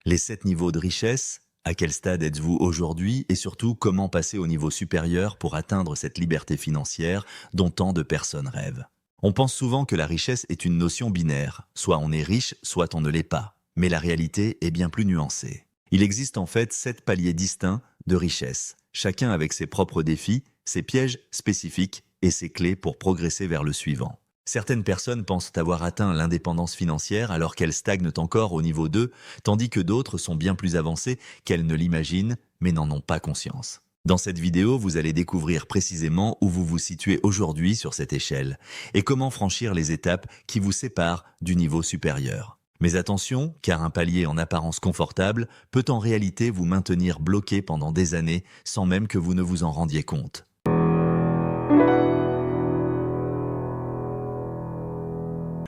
Les 7 niveaux de richesse, à quel stade êtes-vous aujourd'hui et surtout comment passer au niveau supérieur pour atteindre cette liberté financière dont tant de personnes rêvent. On pense souvent que la richesse est une notion binaire, soit on est riche, soit on ne l'est pas. Mais la réalité est bien plus nuancée. Il existe en fait 7 paliers distincts de richesse, chacun avec ses propres défis, ses pièges spécifiques et ses clés pour progresser vers le suivant. Certaines personnes pensent avoir atteint l'indépendance financière alors qu'elles stagnent encore au niveau 2, tandis que d'autres sont bien plus avancées qu'elles ne l'imaginent, mais n'en ont pas conscience. Dans cette vidéo, vous allez découvrir précisément où vous vous situez aujourd'hui sur cette échelle et comment franchir les étapes qui vous séparent du niveau supérieur. Mais attention, car un palier en apparence confortable peut en réalité vous maintenir bloqué pendant des années sans même que vous ne vous en rendiez compte.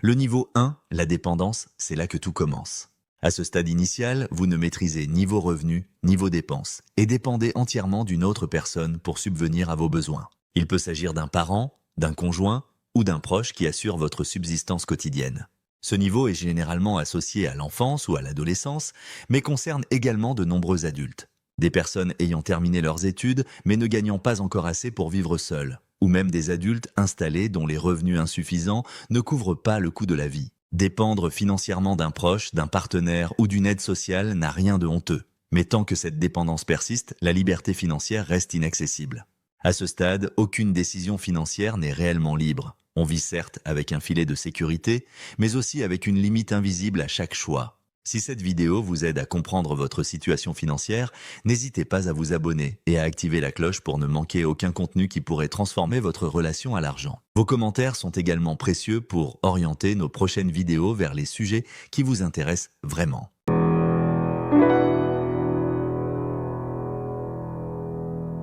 Le niveau 1, la dépendance, c'est là que tout commence. À ce stade initial, vous ne maîtrisez ni vos revenus, ni vos dépenses, et dépendez entièrement d'une autre personne pour subvenir à vos besoins. Il peut s'agir d'un parent, d'un conjoint ou d'un proche qui assure votre subsistance quotidienne. Ce niveau est généralement associé à l'enfance ou à l'adolescence, mais concerne également de nombreux adultes. Des personnes ayant terminé leurs études, mais ne gagnant pas encore assez pour vivre seules, ou même des adultes installés dont les revenus insuffisants ne couvrent pas le coût de la vie. Dépendre financièrement d'un proche, d'un partenaire ou d'une aide sociale n'a rien de honteux. Mais tant que cette dépendance persiste, la liberté financière reste inaccessible. À ce stade, aucune décision financière n'est réellement libre. On vit certes avec un filet de sécurité, mais aussi avec une limite invisible à chaque choix. Si cette vidéo vous aide à comprendre votre situation financière, n'hésitez pas à vous abonner et à activer la cloche pour ne manquer aucun contenu qui pourrait transformer votre relation à l'argent. Vos commentaires sont également précieux pour orienter nos prochaines vidéos vers les sujets qui vous intéressent vraiment.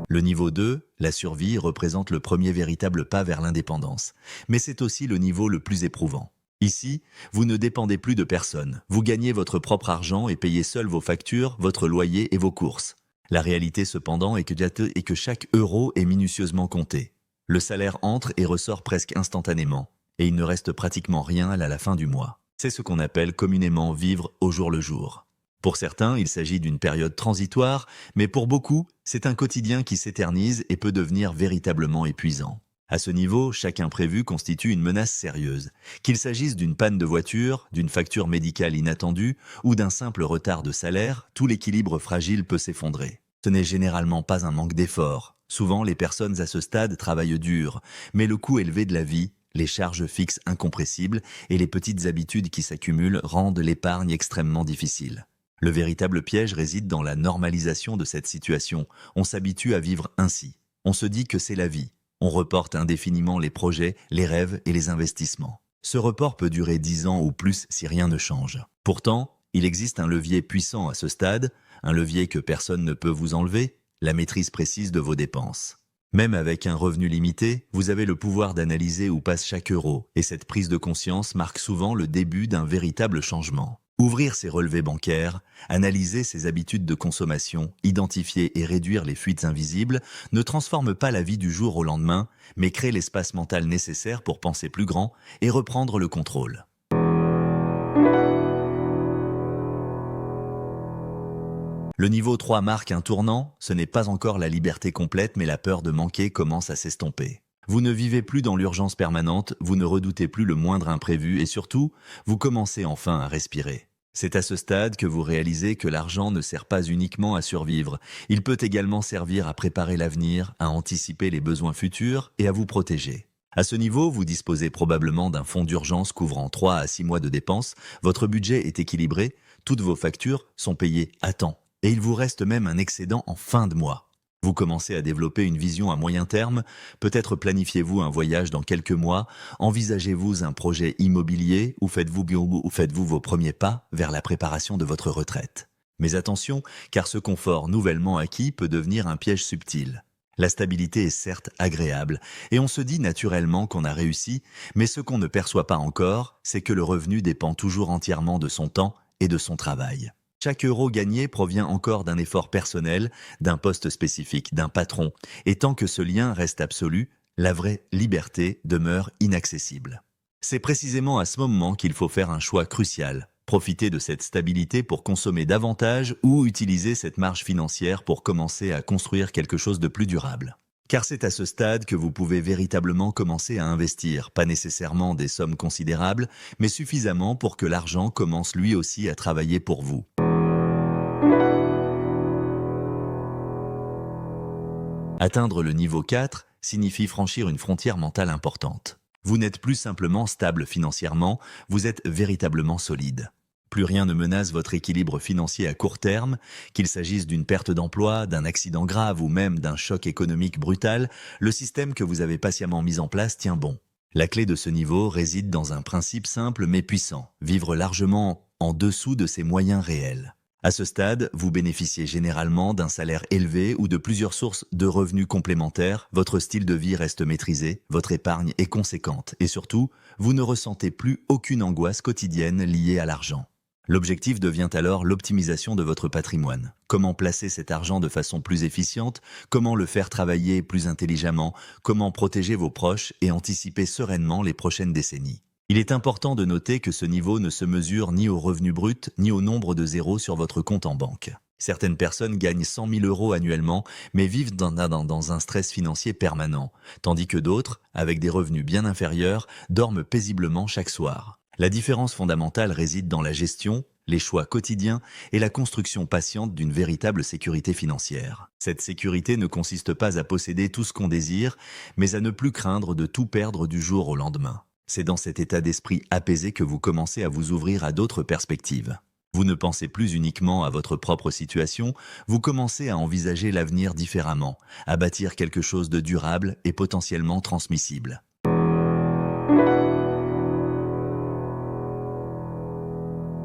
Le niveau 2, la survie, représente le premier véritable pas vers l'indépendance. Mais c'est aussi le niveau le plus éprouvant. Ici, vous ne dépendez plus de personne. Vous gagnez votre propre argent et payez seul vos factures, votre loyer et vos courses. La réalité cependant est que chaque euro est minutieusement compté. Le salaire entre et ressort presque instantanément, et il ne reste pratiquement rien à la fin du mois. C'est ce qu'on appelle communément vivre au jour le jour. Pour certains, il s'agit d'une période transitoire, mais pour beaucoup, c'est un quotidien qui s'éternise et peut devenir véritablement épuisant. À ce niveau, chaque imprévu constitue une menace sérieuse. Qu'il s'agisse d'une panne de voiture, d'une facture médicale inattendue ou d'un simple retard de salaire, tout l'équilibre fragile peut s'effondrer. Ce n'est généralement pas un manque d'effort. Souvent, les personnes à ce stade travaillent dur, mais le coût élevé de la vie, les charges fixes incompressibles et les petites habitudes qui s'accumulent rendent l'épargne extrêmement difficile. Le véritable piège réside dans la normalisation de cette situation. On s'habitue à vivre ainsi. On se dit que c'est la vie. On reporte indéfiniment les projets, les rêves et les investissements. Ce report peut durer 10 ans ou plus si rien ne change. Pourtant, il existe un levier puissant à ce stade, un levier que personne ne peut vous enlever, la maîtrise précise de vos dépenses. Même avec un revenu limité, vous avez le pouvoir d'analyser où passe chaque euro, et cette prise de conscience marque souvent le début d'un véritable changement. Ouvrir ses relevés bancaires, analyser ses habitudes de consommation, identifier et réduire les fuites invisibles ne transforme pas la vie du jour au lendemain, mais crée l'espace mental nécessaire pour penser plus grand et reprendre le contrôle. Le niveau 3 marque un tournant, ce n'est pas encore la liberté complète mais la peur de manquer commence à s'estomper. Vous ne vivez plus dans l'urgence permanente, vous ne redoutez plus le moindre imprévu et surtout, vous commencez enfin à respirer. C'est à ce stade que vous réalisez que l'argent ne sert pas uniquement à survivre, il peut également servir à préparer l'avenir, à anticiper les besoins futurs et à vous protéger. À ce niveau, vous disposez probablement d'un fonds d'urgence couvrant 3 à 6 mois de dépenses, votre budget est équilibré, toutes vos factures sont payées à temps et il vous reste même un excédent en fin de mois. Vous commencez à développer une vision à moyen terme, peut-être planifiez-vous un voyage dans quelques mois, envisagez-vous un projet immobilier ou faites-vous vos premiers pas vers la préparation de votre retraite. Mais attention, car ce confort nouvellement acquis peut devenir un piège subtil. La stabilité est certes agréable, et on se dit naturellement qu'on a réussi, mais ce qu'on ne perçoit pas encore, c'est que le revenu dépend toujours entièrement de son temps et de son travail. Chaque euro gagné provient encore d'un effort personnel, d'un poste spécifique, d'un patron. Et tant que ce lien reste absolu, la vraie liberté demeure inaccessible. C'est précisément à ce moment qu'il faut faire un choix crucial. Profitez de cette stabilité pour consommer davantage ou utilisez cette marge financière pour commencer à construire quelque chose de plus durable. Car c'est à ce stade que vous pouvez véritablement commencer à investir, pas nécessairement des sommes considérables, mais suffisamment pour que l'argent commence lui aussi à travailler pour vous. Atteindre le niveau 4 signifie franchir une frontière mentale importante. Vous n'êtes plus simplement stable financièrement, vous êtes véritablement solide. Plus rien ne menace votre équilibre financier à court terme, qu'il s'agisse d'une perte d'emploi, d'un accident grave ou même d'un choc économique brutal, le système que vous avez patiemment mis en place tient bon. La clé de ce niveau réside dans un principe simple mais puissant, vivre largement en dessous de ses moyens réels. À ce stade, vous bénéficiez généralement d'un salaire élevé ou de plusieurs sources de revenus complémentaires, votre style de vie reste maîtrisé, votre épargne est conséquente et surtout, vous ne ressentez plus aucune angoisse quotidienne liée à l'argent. L'objectif devient alors l'optimisation de votre patrimoine. Comment placer cet argent de façon plus efficiente, comment le faire travailler plus intelligemment, comment protéger vos proches et anticiper sereinement les prochaines décennies. Il est important de noter que ce niveau ne se mesure ni au revenu brut, ni au nombre de zéros sur votre compte en banque. Certaines personnes gagnent 100 000 € annuellement, mais vivent dans un stress financier permanent, tandis que d'autres, avec des revenus bien inférieurs, dorment paisiblement chaque soir. La différence fondamentale réside dans la gestion, les choix quotidiens et la construction patiente d'une véritable sécurité financière. Cette sécurité ne consiste pas à posséder tout ce qu'on désire, mais à ne plus craindre de tout perdre du jour au lendemain. C'est dans cet état d'esprit apaisé que vous commencez à vous ouvrir à d'autres perspectives. Vous ne pensez plus uniquement à votre propre situation, vous commencez à envisager l'avenir différemment, à bâtir quelque chose de durable et potentiellement transmissible.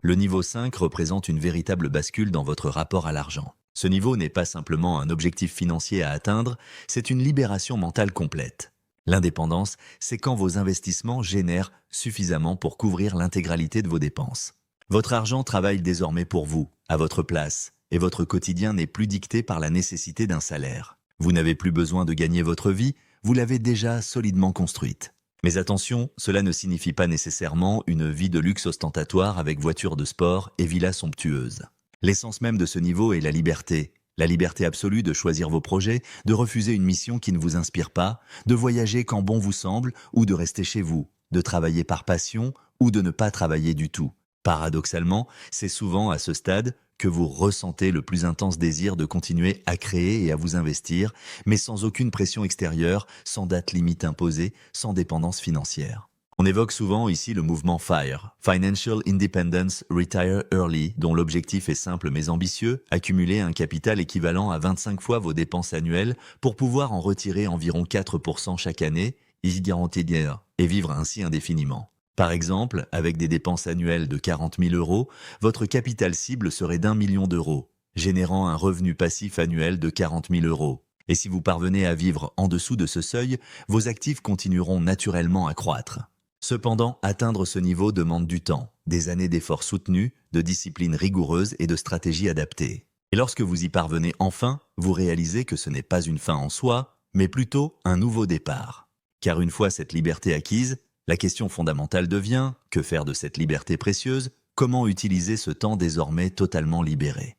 Le niveau 5 représente une véritable bascule dans votre rapport à l'argent. Ce niveau n'est pas simplement un objectif financier à atteindre, c'est une libération mentale complète. L'indépendance, c'est quand vos investissements génèrent suffisamment pour couvrir l'intégralité de vos dépenses. Votre argent travaille désormais pour vous, à votre place, et votre quotidien n'est plus dicté par la nécessité d'un salaire. Vous n'avez plus besoin de gagner votre vie, vous l'avez déjà solidement construite. Mais attention, cela ne signifie pas nécessairement une vie de luxe ostentatoire avec voiture de sport et villa somptueuse. L'essence même de ce niveau est la liberté. La liberté absolue de choisir vos projets, de refuser une mission qui ne vous inspire pas, de voyager quand bon vous semble ou de rester chez vous, de travailler par passion ou de ne pas travailler du tout. Paradoxalement, c'est souvent à ce stade que vous ressentez le plus intense désir de continuer à créer et à vous investir, mais sans aucune pression extérieure, sans date limite imposée, sans dépendance financière. On évoque souvent ici le mouvement FIRE, Financial Independence Retire Early, dont l'objectif est simple mais ambitieux, accumuler un capital équivalent à 25 fois vos dépenses annuelles pour pouvoir en retirer environ 4% chaque année, et vivre ainsi indéfiniment. Par exemple, avec des dépenses annuelles de 40 000 €, votre capital cible serait d'1 million d'euros, générant un revenu passif annuel de 40 000 €. Et si vous parvenez à vivre en dessous de ce seuil, vos actifs continueront naturellement à croître. Cependant, atteindre ce niveau demande du temps, des années d'efforts soutenus, de discipline rigoureuse et de stratégies adaptées. Et lorsque vous y parvenez enfin, vous réalisez que ce n'est pas une fin en soi, mais plutôt un nouveau départ. Car une fois cette liberté acquise, la question fondamentale devient, que faire de cette liberté précieuse? Comment utiliser ce temps désormais totalement libéré?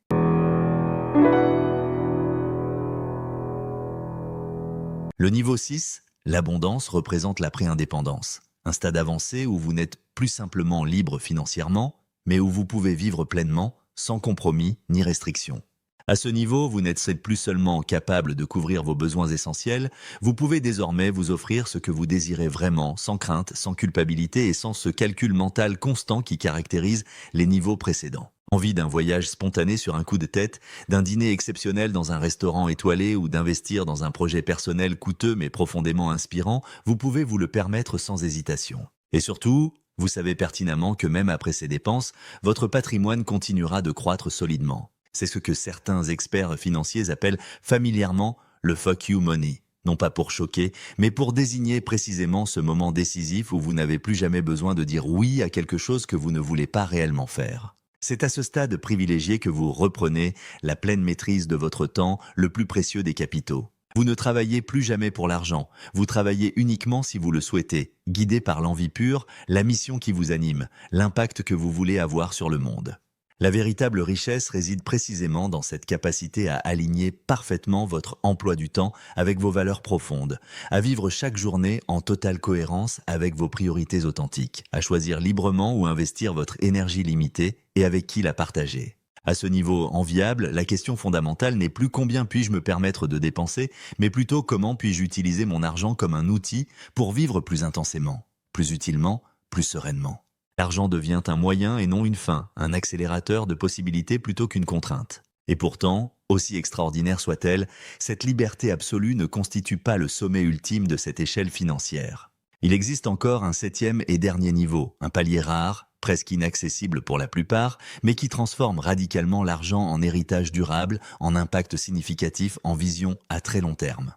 Le niveau 6, l'abondance, représente la pré-indépendance. Un stade avancé où vous n'êtes plus simplement libre financièrement, mais où vous pouvez vivre pleinement, sans compromis ni restrictions. À ce niveau, vous n'êtes plus seulement capable de couvrir vos besoins essentiels, vous pouvez désormais vous offrir ce que vous désirez vraiment, sans crainte, sans culpabilité et sans ce calcul mental constant qui caractérise les niveaux précédents. Envie d'un voyage spontané sur un coup de tête, d'un dîner exceptionnel dans un restaurant étoilé ou d'investir dans un projet personnel coûteux mais profondément inspirant, vous pouvez vous le permettre sans hésitation. Et surtout, vous savez pertinemment que même après ces dépenses, votre patrimoine continuera de croître solidement. C'est ce que certains experts financiers appellent familièrement le fuck you money. Non pas pour choquer, mais pour désigner précisément ce moment décisif où vous n'avez plus jamais besoin de dire oui à quelque chose que vous ne voulez pas réellement faire. C'est à ce stade privilégié que vous reprenez la pleine maîtrise de votre temps, le plus précieux des capitaux. Vous ne travaillez plus jamais pour l'argent, vous travaillez uniquement si vous le souhaitez, guidé par l'envie pure, la mission qui vous anime, l'impact que vous voulez avoir sur le monde. La véritable richesse réside précisément dans cette capacité à aligner parfaitement votre emploi du temps avec vos valeurs profondes, à vivre chaque journée en totale cohérence avec vos priorités authentiques, à choisir librement où investir votre énergie limitée et avec qui la partager. À ce niveau enviable, la question fondamentale n'est plus combien puis-je me permettre de dépenser, mais plutôt comment puis-je utiliser mon argent comme un outil pour vivre plus intensément, plus utilement, plus sereinement. L'argent devient un moyen et non une fin, un accélérateur de possibilités plutôt qu'une contrainte. Et pourtant, aussi extraordinaire soit-elle, cette liberté absolue ne constitue pas le sommet ultime de cette échelle financière. Il existe encore un septième et dernier niveau, un palier rare, presque inaccessible pour la plupart, mais qui transforme radicalement l'argent en héritage durable, en impact significatif, en vision à très long terme.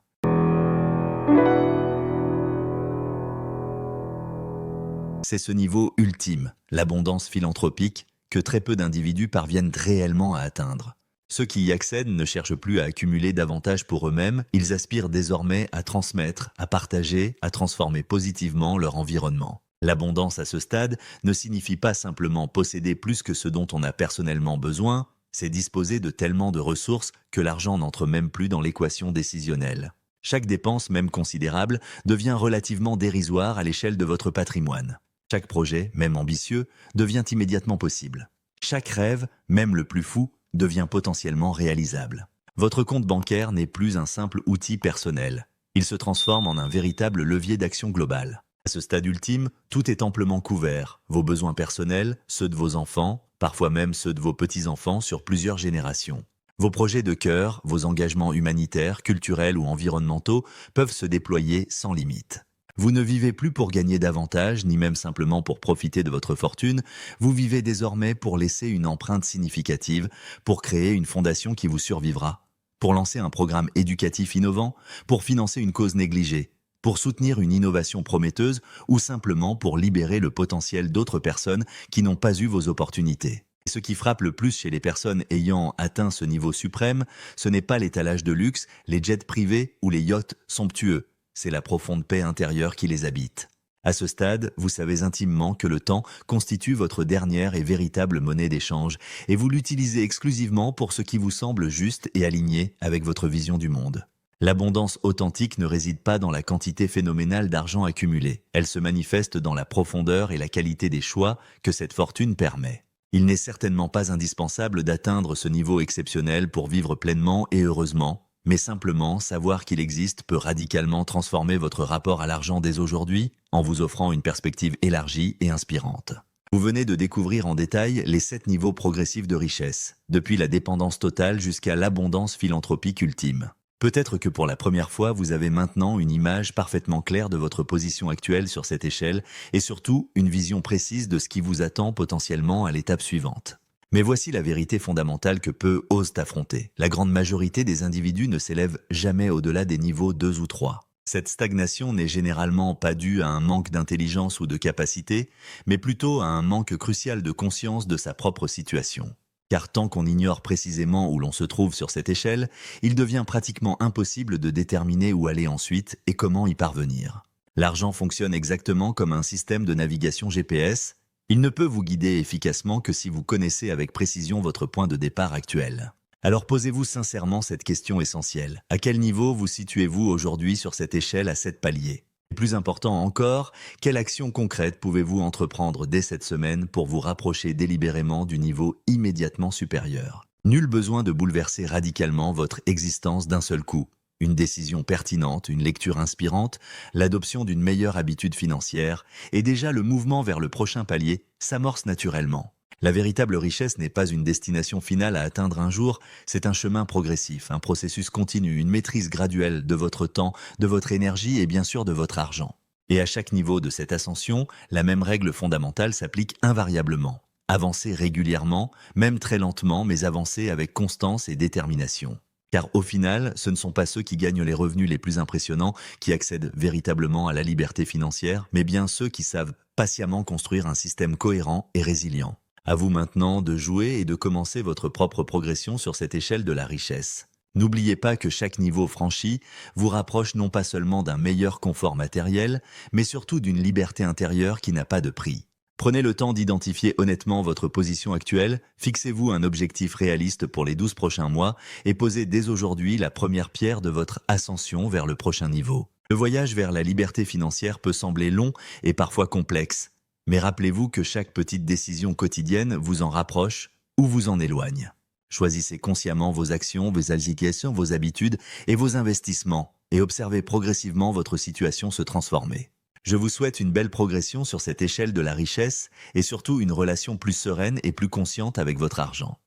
C'est ce niveau ultime, l'abondance philanthropique, que très peu d'individus parviennent réellement à atteindre. Ceux qui y accèdent ne cherchent plus à accumuler davantage pour eux-mêmes, ils aspirent désormais à transmettre, à partager, à transformer positivement leur environnement. L'abondance à ce stade ne signifie pas simplement posséder plus que ce dont on a personnellement besoin, c'est disposer de tellement de ressources que l'argent n'entre même plus dans l'équation décisionnelle. Chaque dépense, même considérable, devient relativement dérisoire à l'échelle de votre patrimoine. Chaque projet, même ambitieux, devient immédiatement possible. Chaque rêve, même le plus fou, devient potentiellement réalisable. Votre compte bancaire n'est plus un simple outil personnel. Il se transforme en un véritable levier d'action globale. À ce stade ultime, tout est amplement couvert. Vos besoins personnels, ceux de vos enfants, parfois même ceux de vos petits-enfants sur plusieurs générations. Vos projets de cœur, vos engagements humanitaires, culturels ou environnementaux peuvent se déployer sans limite. Vous ne vivez plus pour gagner davantage, ni même simplement pour profiter de votre fortune, vous vivez désormais pour laisser une empreinte significative, pour créer une fondation qui vous survivra, pour lancer un programme éducatif innovant, pour financer une cause négligée, pour soutenir une innovation prometteuse ou simplement pour libérer le potentiel d'autres personnes qui n'ont pas eu vos opportunités. Ce qui frappe le plus chez les personnes ayant atteint ce niveau suprême, ce n'est pas l'étalage de luxe, les jets privés ou les yachts somptueux. C'est la profonde paix intérieure qui les habite. À ce stade, vous savez intimement que le temps constitue votre dernière et véritable monnaie d'échange et vous l'utilisez exclusivement pour ce qui vous semble juste et aligné avec votre vision du monde. L'abondance authentique ne réside pas dans la quantité phénoménale d'argent accumulé. Elle se manifeste dans la profondeur et la qualité des choix que cette fortune permet. Il n'est certainement pas indispensable d'atteindre ce niveau exceptionnel pour vivre pleinement et heureusement, mais simplement savoir qu'il existe peut radicalement transformer votre rapport à l'argent dès aujourd'hui en vous offrant une perspective élargie et inspirante. Vous venez de découvrir en détail les 7 niveaux progressifs de richesse, depuis la dépendance totale jusqu'à l'abondance philanthropique ultime. Peut-être que pour la première fois, vous avez maintenant une image parfaitement claire de votre position actuelle sur cette échelle et surtout une vision précise de ce qui vous attend potentiellement à l'étape suivante. Mais voici la vérité fondamentale que peu osent affronter. La grande majorité des individus ne s'élèvent jamais au-delà des niveaux 2 ou 3. Cette stagnation n'est généralement pas due à un manque d'intelligence ou de capacité, mais plutôt à un manque crucial de conscience de sa propre situation. Car tant qu'on ignore précisément où l'on se trouve sur cette échelle, il devient pratiquement impossible de déterminer où aller ensuite et comment y parvenir. L'argent fonctionne exactement comme un système de navigation GPS. Il ne peut vous guider efficacement que si vous connaissez avec précision votre point de départ actuel. Alors posez-vous sincèrement cette question essentielle. À quel niveau vous situez-vous aujourd'hui sur cette échelle à 7 paliers ? Et plus important encore, quelle action concrète pouvez-vous entreprendre dès cette semaine pour vous rapprocher délibérément du niveau immédiatement supérieur ? Nul besoin de bouleverser radicalement votre existence d'un seul coup. Une décision pertinente, une lecture inspirante, l'adoption d'une meilleure habitude financière et déjà le mouvement vers le prochain palier s'amorce naturellement. La véritable richesse n'est pas une destination finale à atteindre un jour, c'est un chemin progressif, un processus continu, une maîtrise graduelle de votre temps, de votre énergie et bien sûr de votre argent. Et à chaque niveau de cette ascension, la même règle fondamentale s'applique invariablement. Avancez régulièrement, même très lentement, mais avancez avec constance et détermination. Car au final, ce ne sont pas ceux qui gagnent les revenus les plus impressionnants qui accèdent véritablement à la liberté financière, mais bien ceux qui savent patiemment construire un système cohérent et résilient. À vous maintenant de jouer et de commencer votre propre progression sur cette échelle de la richesse. N'oubliez pas que chaque niveau franchi vous rapproche non pas seulement d'un meilleur confort matériel, mais surtout d'une liberté intérieure qui n'a pas de prix. Prenez le temps d'identifier honnêtement votre position actuelle, fixez-vous un objectif réaliste pour les 12 prochains mois et posez dès aujourd'hui la première pierre de votre ascension vers le prochain niveau. Le voyage vers la liberté financière peut sembler long et parfois complexe, mais rappelez-vous que chaque petite décision quotidienne vous en rapproche ou vous en éloigne. Choisissez consciemment vos actions, vos allocations, vos habitudes et vos investissements et observez progressivement votre situation se transformer. Je vous souhaite une belle progression sur cette échelle de la richesse et surtout une relation plus sereine et plus consciente avec votre argent.